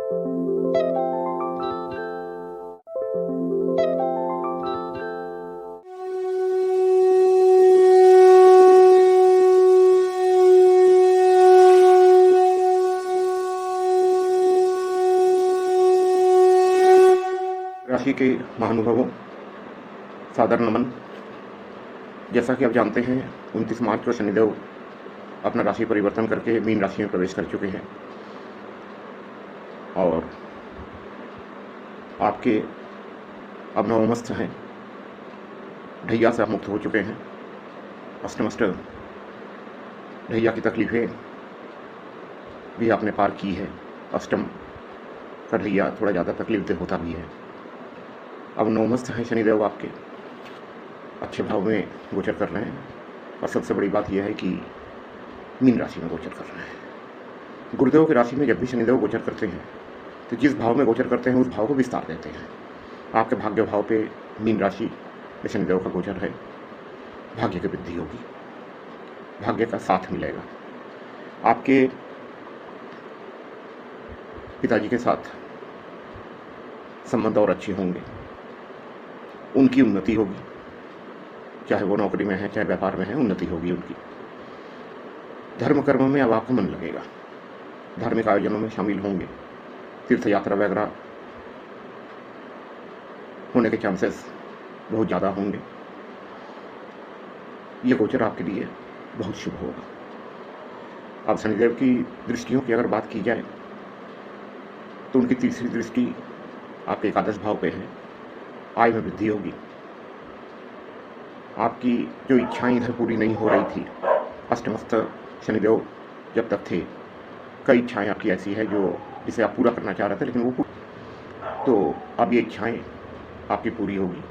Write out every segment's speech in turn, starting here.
राशि के महानुभावों, सादर नमन। जैसा कि आप जानते हैं, 29 मार्च को शनिदेव अपना राशि परिवर्तन करके मीन राशि में प्रवेश कर चुके हैं और आपके अब नवमस्थ हैं, ढैया से आप मुक्त हो चुके हैं। अष्टमस्थ ढैया की तकलीफ़ें भी आपने पार की है। अष्टम का ढैया थोड़ा ज़्यादा तकलीफ देह होता भी है। अब नवमस्थ हैं शनिदेव, आपके अच्छे भाव में गोचर कर रहे हैं और सबसे बड़ी बात यह है कि मीन राशि में गोचर कर रहे हैं। गुरुदेव की राशि में जब भी शनिदेव गोचर करते हैं तो जिस भाव में गोचर करते हैं उस भाव को विस्तार देते हैं। आपके भाग्य भाव पे मीन राशि में शनिदेव का गोचर है, भाग्य की वृद्धि होगी, भाग्य का साथ मिलेगा। आपके पिताजी के साथ संबंध और अच्छे होंगे, उनकी उन्नति होगी, चाहे वो नौकरी में है चाहे व्यापार में है, उन्नति होगी उनकी। धर्म कर्म में अब आपका मन लगेगा, धार्मिक आयोजनों में शामिल होंगे, तीर्थ यात्रा वगैरह होने के चांसेस बहुत ज़्यादा होंगे। ये गोचर आपके लिए बहुत शुभ होगा। अब शनिदेव की दृष्टियों की अगर बात की जाए तो उनकी तीसरी दृष्टि आपके एकादश भाव पे है। आय में वृद्धि होगी। आपकी जो इच्छाएं इधर पूरी नहीं हो रही थी, अष्टमस्थ शनिदेव जब तक थे, कई इच्छाएं आपकी ऐसी है जो जिसे आप पूरा करना चाह रहे थे लेकिन वो तो अब ये इच्छाएं आपकी पूरी होगी।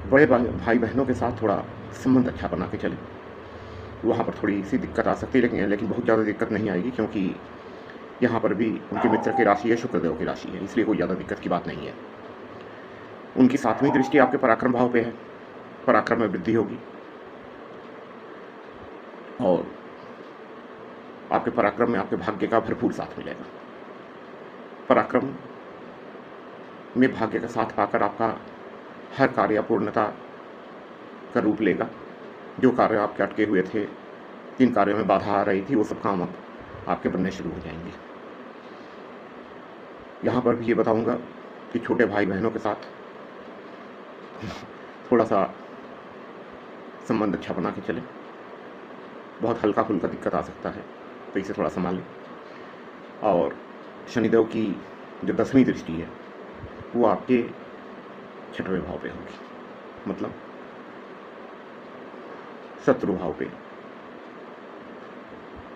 बड़े भाई बहनों के साथ थोड़ा संबंध अच्छा बना के चले, वहाँ पर थोड़ी सी दिक्कत आ सकती है लेकिन बहुत ज़्यादा दिक्कत नहीं आएगी, क्योंकि यहाँ पर भी उनके मित्र की राशि है, शुक्रदेव की राशि है, इसलिए कोई ज़्यादा दिक्कत की बात नहीं है। उनकी 7वीं दृष्टि आपके पराक्रम भाव पे है, पराक्रम में वृद्धि होगी और आपके पराक्रम में आपके भाग्य का भरपूर साथ मिलेगा। पराक्रम में भाग्य का साथ पाकर आपका हर कार्य पूर्णता का रूप लेगा। जो कार्य आपके अटके हुए थे, जिन कार्यों में बाधा आ रही थी, वो सब काम अब आपके बनने शुरू हो जाएंगे। यहाँ पर भी ये बताऊंगा कि छोटे भाई बहनों के साथ थोड़ा सा संबंध अच्छा बना के चले, बहुत हल्का फुल्का दिक्कत आ सकता है तो इसे थोड़ा संभालें। और शनिदेव की जो 10वीं दृष्टि है वो आपके 6वें भाव पे होगी, मतलब शत्रु भाव पे।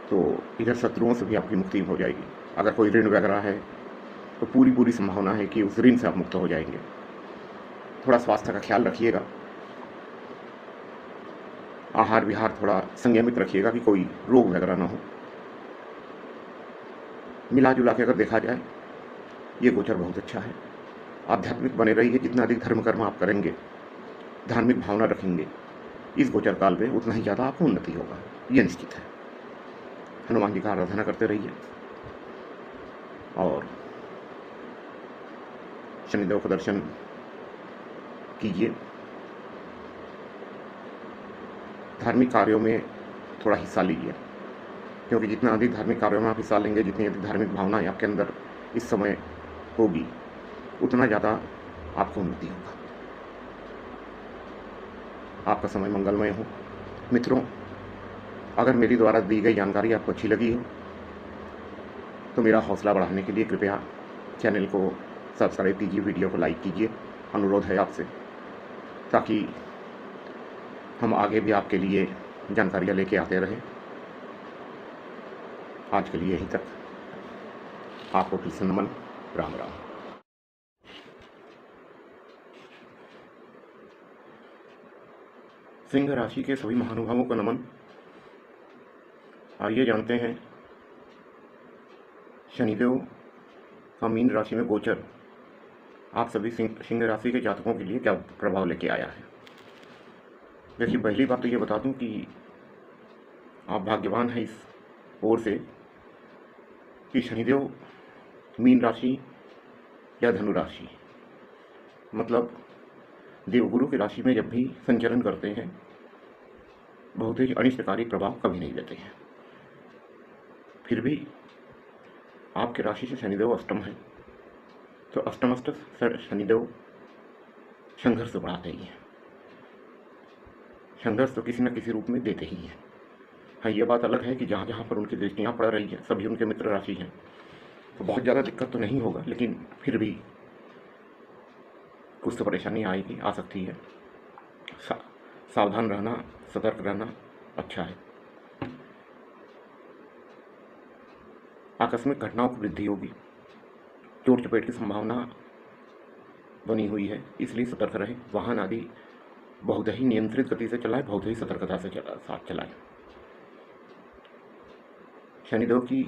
तो इधर शत्रुओं से भी आपकी मुक्ति हो जाएगी। अगर कोई ऋण वगैरह है तो पूरी संभावना है कि उस ऋण से आप मुक्त हो जाएंगे। थोड़ा स्वास्थ्य का ख्याल रखिएगा, आहार विहार थोड़ा संयमित रखिएगा कि कोई रोग वगैरह ना हो। मिला जुला के अगर देखा जाए ये गोचर बहुत अच्छा है। आध्यात्मिक बने रहिए, जितना अधिक धर्म कर्म आप करेंगे, धार्मिक भावना रखेंगे, इस गोचर काल में उतना ही ज़्यादा आपको उन्नति होगा, ये निश्चित है। हनुमान जी का आराधना करते रहिए और शनिदेव का दर्शन कीजिए। धार्मिक कार्यों में थोड़ा हिस्सा लीजिए, क्योंकि जितना अधिक धार्मिक कार्यों में आप हिस्सा लेंगे, जितनी अधिक धार्मिक भावनाएं आपके अंदर इस समय होगी, उतना ज़्यादा आपको उन्नति होगा। आपका समय मंगलमय हो। मित्रों, अगर मेरी द्वारा दी गई जानकारी आपको अच्छी लगी हो तो मेरा हौसला बढ़ाने के लिए कृपया चैनल को सब्सक्राइब कीजिए, वीडियो को लाइक कीजिए। अनुरोध है आपसे, ताकि हम आगे भी आपके लिए जानकारियाँ लेके आते रहें। आज के लिए यहीं तक। आपको फिर से नमन। राम राम। सिंह राशि के सभी महानुभावों को नमन। आइए जानते हैं शनिदेव का मीन राशि में गोचर आप सभी सिंह राशि के जातकों के लिए क्या प्रभाव लेके आया है। देखिए, पहली बात तो ये बता दूं कि आप भाग्यवान हैं इस ओर से कि शनिदेव मीन राशि या धनु राशि, मतलब देवगुरु की राशि में जब भी संचरण करते हैं बहुत ही अनिष्टकारी प्रभाव कभी नहीं देते हैं। फिर भी आपके राशि से शनिदेव अष्टम है, तो अष्टमस्थ शनिदेव संघर्ष बढ़ाते ही हैं। संघर्ष तो किसी न किसी रूप में देते ही हैं। हाँ, ये बात अलग है कि जहाँ जहाँ पर उनकी दृष्टियाँ पड़ रही हैं सभी उनके मित्र राशि हैं, तो बहुत ज़्यादा दिक्कत तो नहीं होगा, लेकिन फिर भी कुछ तो परेशानी आएगी, आ सकती है। सावधान रहना, सतर्क रहना अच्छा है। आकस्मिक घटनाओं की वृद्धि होगी, चोट चपेट की संभावना बनी हुई है, इसलिए सतर्क रहें। वाहन आदि बहुत ही नियंत्रित गति से चलाएं, बहुत ही सतर्कता से साथ चलाएं। शनिदेव की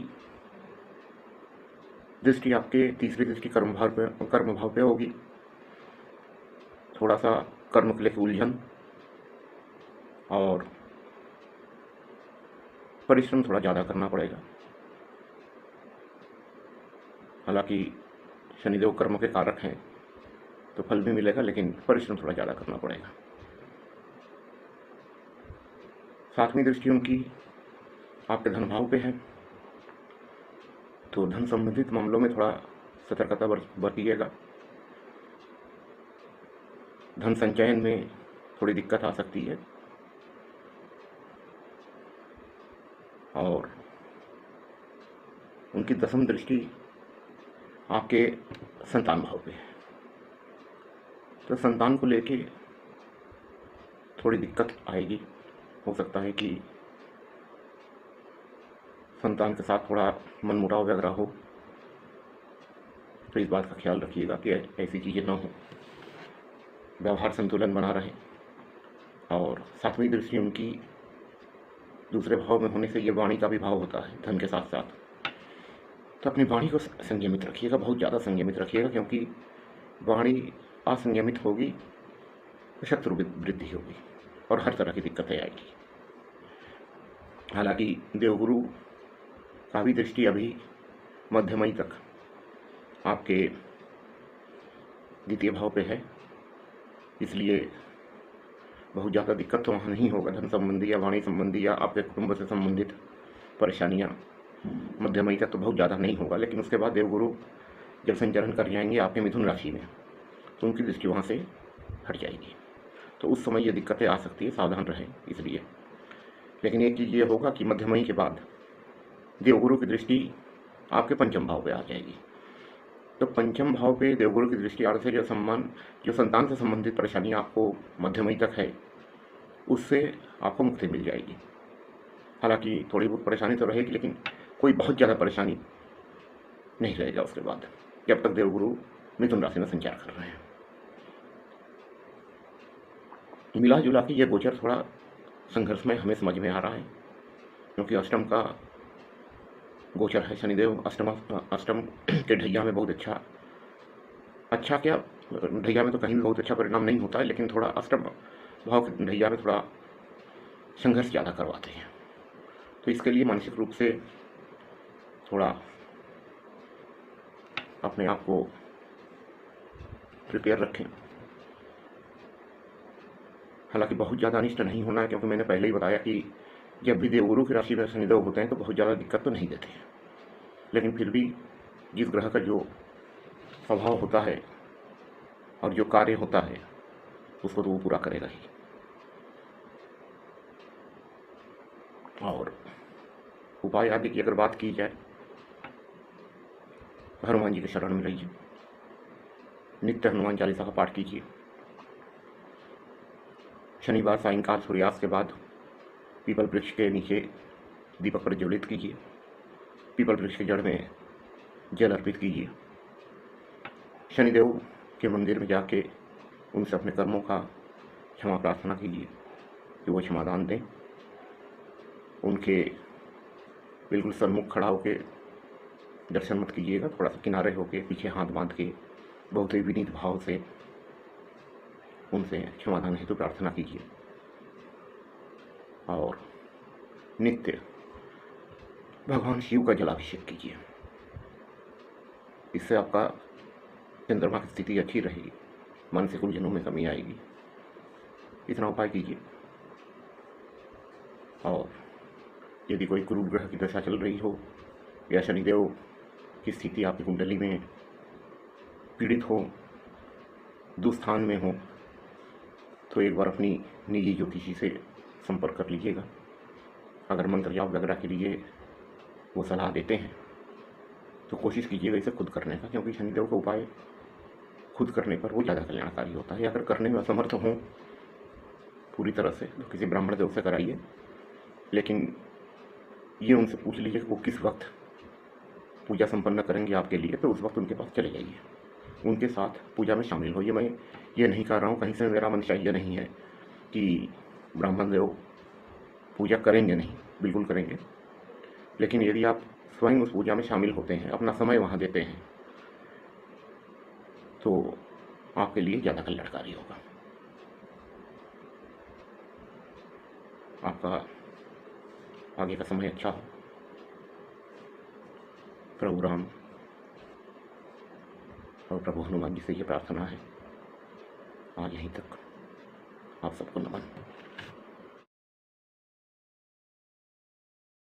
दृष्टि आपके तीसरी दृष्टि कर्म भाव पे होगी। थोड़ा सा कर्म के लिए उलझन और परिश्रम थोड़ा ज़्यादा करना पड़ेगा। हालांकि शनिदेव कर्म के कारक हैं तो फल भी मिलेगा, लेकिन परिश्रम थोड़ा ज़्यादा करना पड़ेगा। सातवीं दृष्टि उनकी आपके धन भाव पे है, तो धन संबंधित मामलों में थोड़ा सतर्कता बरतिएगा। धन संचयन में थोड़ी दिक्कत आ सकती है। और उनकी दसम दृष्टि आपके संतान भाव पे है, तो संतान को लेके थोड़ी दिक्कत आएगी। हो सकता है कि संतान के साथ थोड़ा मनमुटाव वगैरह हो, तो इस बात का ख्याल रखिएगा कि ऐसी चीज़ें ना हो, व्यवहार संतुलन बना रहे। और सातवीं दृष्टि उनकी दूसरे भाव में होने से ये वाणी का भी भाव होता है धन के साथ साथ, तो अपनी वाणी को संयमित रखिएगा, बहुत ज़्यादा संयमित रखिएगा, क्योंकि वाणी असंयमित होगी तो शत्रु वृद्धि होगी और हर तरह की दिक्कतें आएगी। हालांकि देवगुरु का भी दृष्टि अभी मध्य मई तक आपके द्वितीय भाव पे है, इसलिए बहुत ज़्यादा दिक्कत तो वहाँ नहीं होगा। धन संबंधी या वाणी संबंधी या आपके कुटुंब से संबंधित परेशानियाँ मध्य मई तक तो बहुत ज़्यादा नहीं होगा, लेकिन उसके बाद देवगुरु जब संचरण कर जाएंगे आपके मिथुन राशि में, तो उनकी दृष्टि वहाँ से हट जाएगी, तो उस समय ये दिक्कतें आ सकती है, सावधान रहें इसलिए। लेकिन एक चीज़ ये होगा कि मध्य मई के बाद देवगुरु की दृष्टि आपके पंचम भाव पे आ जाएगी, तो पंचम भाव पे देवगुरु की दृष्टि आने से जो संतान से संबंधित परेशानी आपको मध्य मई तक है, उससे आपको मुक्ति मिल जाएगी। हालांकि थोड़ी बहुत परेशानी तो रहेगी, लेकिन कोई बहुत ज़्यादा परेशानी नहीं रहेगा उसके बाद, जब तक देवगुरु मिथुन राशि में संचार कर रहे हैं। मिला जुला के ये गोचर थोड़ा संघर्षमय हमें समझ में आ रहा है, क्योंकि अष्टम का गोचर है शनिदेव। अष्टम के ढैया में बहुत अच्छा क्या, ढैया में तो कहीं भी बहुत अच्छा परिणाम नहीं होता है, लेकिन थोड़ा अष्टम भाव के ढैया में थोड़ा संघर्ष ज़्यादा करवाते हैं, तो इसके लिए मानसिक रूप से थोड़ा अपने आप को प्रिपेयर रखें। हालांकि बहुत ज़्यादा अनिष्ट नहीं होना है, क्योंकि मैंने पहले ही बताया कि जब भी देवगुरु की राशि में शनिदेव होते हैं तो बहुत ज़्यादा दिक्कत तो नहीं देते हैं, लेकिन फिर भी जिस ग्रह का जो स्वभाव होता है और जो कार्य होता है उसको तो वो पूरा करेगा ही। और उपाय आदि की अगर बात की जाए, हनुमान जी के शरण में रहिए, नित्य हनुमान चालीसा का पाठ कीजिए। शनिवार सायंकाल सूर्यास्त के बाद पीपल वृक्ष के नीचे दीपक प्रज्वलित कीजिए, पीपल वृक्ष की जड़ में जल अर्पित कीजिए। शनिदेव के मंदिर में जाके उनसे अपने कर्मों का क्षमा प्रार्थना कीजिए कि वो क्षमादान दें। उनके बिल्कुल सन्मुख खड़ा होकर दर्शन मत कीजिएगा, थोड़ा सा किनारे होकर पीछे हाथ बांध के बहुत ही विनीत भाव से उनसे क्षमादान हेतु प्रार्थना कीजिए। और नित्य भगवान शिव का जलाभिषेक कीजिए। इससे आपका चंद्रमा की स्थिति अच्छी रहेगी, मानसिक उलझनों में कमी आएगी। इतना उपाय कीजिए। और यदि कोई क्रूर ग्रह की दशा चल रही हो या शनिदेव की स्थिति आपकी कुंडली में पीड़ित हो, दुस्थान में हो, तो एक बार अपनी निजी ज्योतिषी से संपर्क कर लीजिएगा। अगर मंत्र जाप वगैरह के लिए वो सलाह देते हैं तो कोशिश कीजिएगा इसे खुद करने का, क्योंकि शनिदेव का उपाय खुद करने पर वो ज़्यादा कल्याणकारी होता है। अगर करने में असमर्थ हों पूरी तरह से तो किसी ब्राह्मण देव से कराइए, लेकिन ये उनसे पूछ लीजिए कि वो किस वक्त पूजा संपन्न करेंगे आपके लिए, तो उस वक्त उनके पास चले जाइए, उनके साथ पूजा में शामिल होइए। मैं ये नहीं कर रहा हूँ, कहीं से मेरा मंशा ये नहीं है कि ब्राह्मण देव पूजा करेंगे, नहीं, बिल्कुल करेंगे। लेकिन यदि आप स्वयं उस पूजा में शामिल होते हैं, अपना समय वहाँ देते हैं, तो आपके लिए ज़्यादा कल्याणकारी होगा। आपका आगे का समय अच्छा हो। प्रभु राम और प्रभु हनुमान जी से ये प्रार्थना है। आज यहीं तक। आप सबको नमन।